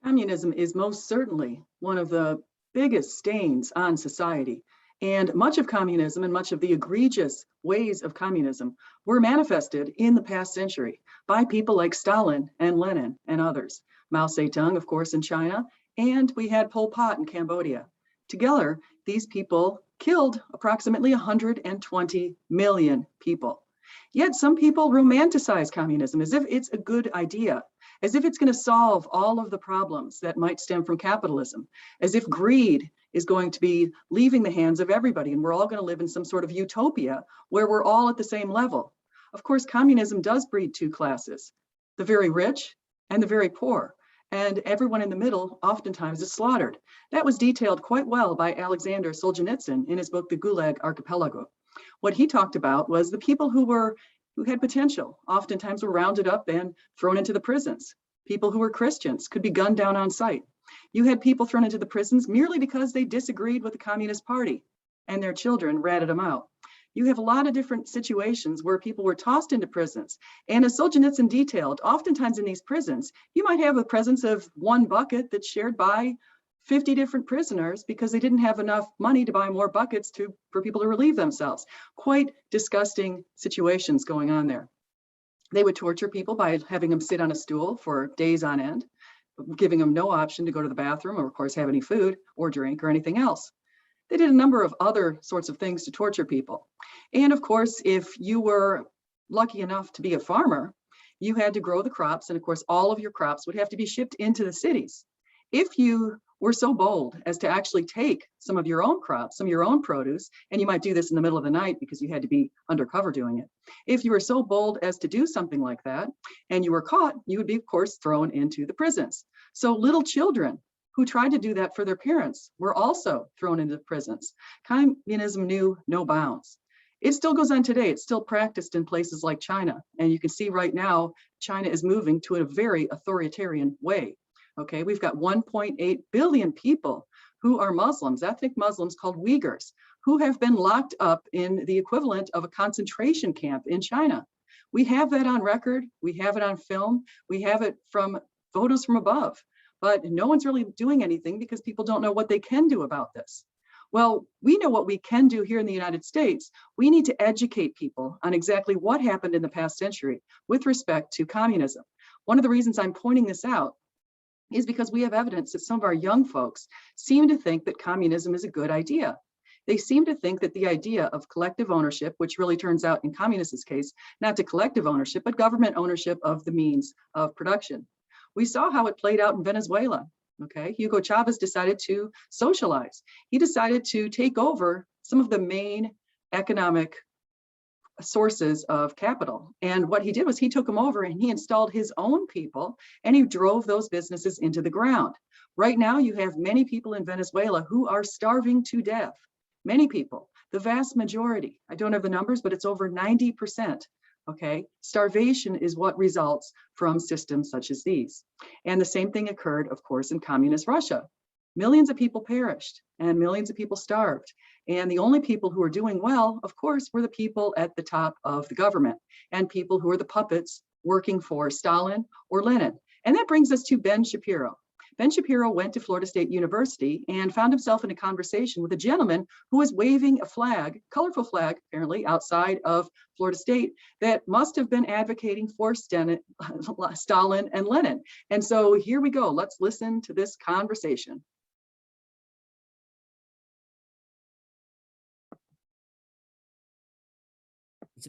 Communism is most certainly one of the biggest stains on society. And much of communism and much of the egregious ways of communism were manifested in the past century by people like Stalin and Lenin and others. Mao Zedong, of course, in China, and we had Pol Pot in Cambodia. Together, these people killed approximately 120 million people. Yet some people romanticize communism as if it's a good idea, as if it's going to solve all of the problems that might stem from capitalism, as if greed is going to be leaving the hands of everybody and we're all going to live in some sort of utopia where we're all at the same level. Of course, communism does breed two classes, the very rich and the very poor. And everyone in the middle oftentimes is slaughtered. That was detailed quite well by Alexander Solzhenitsyn in his book, The Gulag Archipelago. What he talked about was the people who had potential, oftentimes were rounded up and thrown into the prisons. People who were Christians could be gunned down on sight. You had people thrown into the prisons merely because they disagreed with the Communist Party and their children ratted them out. You have a lot of different situations where people were tossed into prisons. And as Solzhenitsyn detailed, oftentimes in these prisons, you might have a presence of one bucket that's shared by 50 different prisoners because they didn't have enough money to buy more buckets for people to relieve themselves. Quite disgusting situations going on there. They would torture people by having them sit on a stool for days on end, giving them no option to go to the bathroom or, of course, have any food or drink or anything else. They did a number of other sorts of things to torture people. And of course, if you were lucky enough to be a farmer, you had to grow the crops. And of course, all of your crops would have to be shipped into the cities. If you were so bold as to actually take some of your own crops, some of your own produce, and you might do this in the middle of the night because you had to be undercover doing it. If you were so bold as to do something like that and you were caught, you would be, of course, thrown into the prisons. So little children who tried to do that for their parents were also thrown into prisons. Communism knew no bounds. It still goes on today. It's still practiced in places like China. And you can see right now, China is moving to a very authoritarian way. Okay, we've got 1.8 billion people who are Muslims, ethnic Muslims called Uyghurs, who have been locked up in the equivalent of a concentration camp in China. We have that on record. We have it on film. We have it from photos from above. But no one's really doing anything because people don't know what they can do about this. Well, we know what we can do here in the United States. We need to educate people on exactly what happened in the past century with respect to communism. One of the reasons I'm pointing this out is because we have evidence that some of our young folks seem to think that communism is a good idea. They seem to think that the idea of collective ownership, which really turns out in communists' case, not to collective ownership, but government ownership of the means of production. We saw how it played out in Venezuela. Okay, Hugo Chavez decided to socialize. He decided to take over some of the main economic sources of capital. And what he did was he took them over and he installed his own people and he drove those businesses into the ground. Right now, you have many people in Venezuela who are starving to death. Many people, the vast majority. I don't have the numbers, but it's over 90%. Okay, starvation is what results from systems such as these. And the same thing occurred, of course, in communist Russia. Millions of people perished and millions of people starved. And the only people who were doing well, of course, were the people at the top of the government and people who were the puppets working for Stalin or Lenin. And that brings us to Ben Shapiro. Ben Shapiro went to Florida State University and found himself in a conversation with a gentleman who was waving a flag, colorful flag, apparently outside of Florida State, that must have been advocating for Stalin and Lenin. And so here we go. Let's listen to this conversation.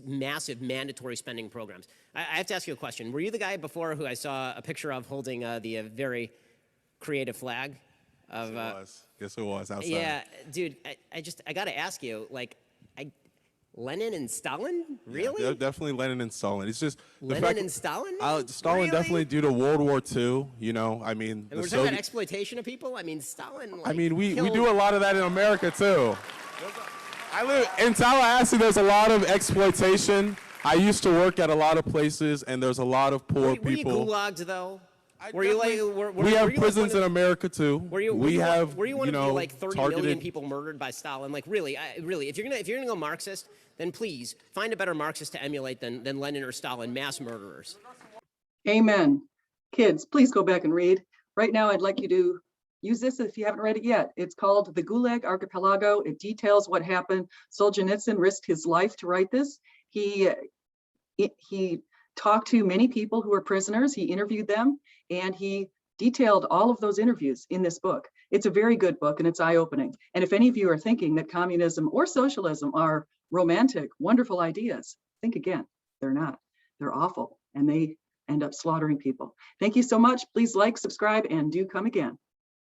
Massive mandatory spending programs. I have to ask you a question. Were you the guy before who I saw a picture of holding the very creative flag? Guess it was outside. Yeah, dude, I got to ask you, like, Lenin and Stalin? Really? Yeah, definitely Lenin and Stalin. It's just Lenin and Stalin? Stalin really? definitely due to World War II. You know, I mean, we're talking about exploitation of people. I mean, Stalin. Like, I mean, we do a lot of that in America too. I live in Tallahassee. There's a lot of exploitation. I used to work at a lot of places, and there's a lot of poor people. Were you gulagged though? We have prisons in America too. Were you one of the like 30 million people murdered by Stalin? Like really, if you're gonna go Marxist, then please find a better Marxist to emulate than Lenin or Stalin, mass murderers. Amen. Kids, please go back and read. right now I'd like you to use this if you haven't read it yet. It's called The Gulag Archipelago. It details what happened. Solzhenitsyn risked his life to write this. He talked to many people who were prisoners. He interviewed them, and he detailed all of those interviews in this book. It's a very good book, and it's eye-opening. And if any of you are thinking that communism or socialism are romantic, wonderful ideas, think again. They're not. They're awful, and they end up slaughtering people. Thank you so much. Please like, subscribe, and do come again.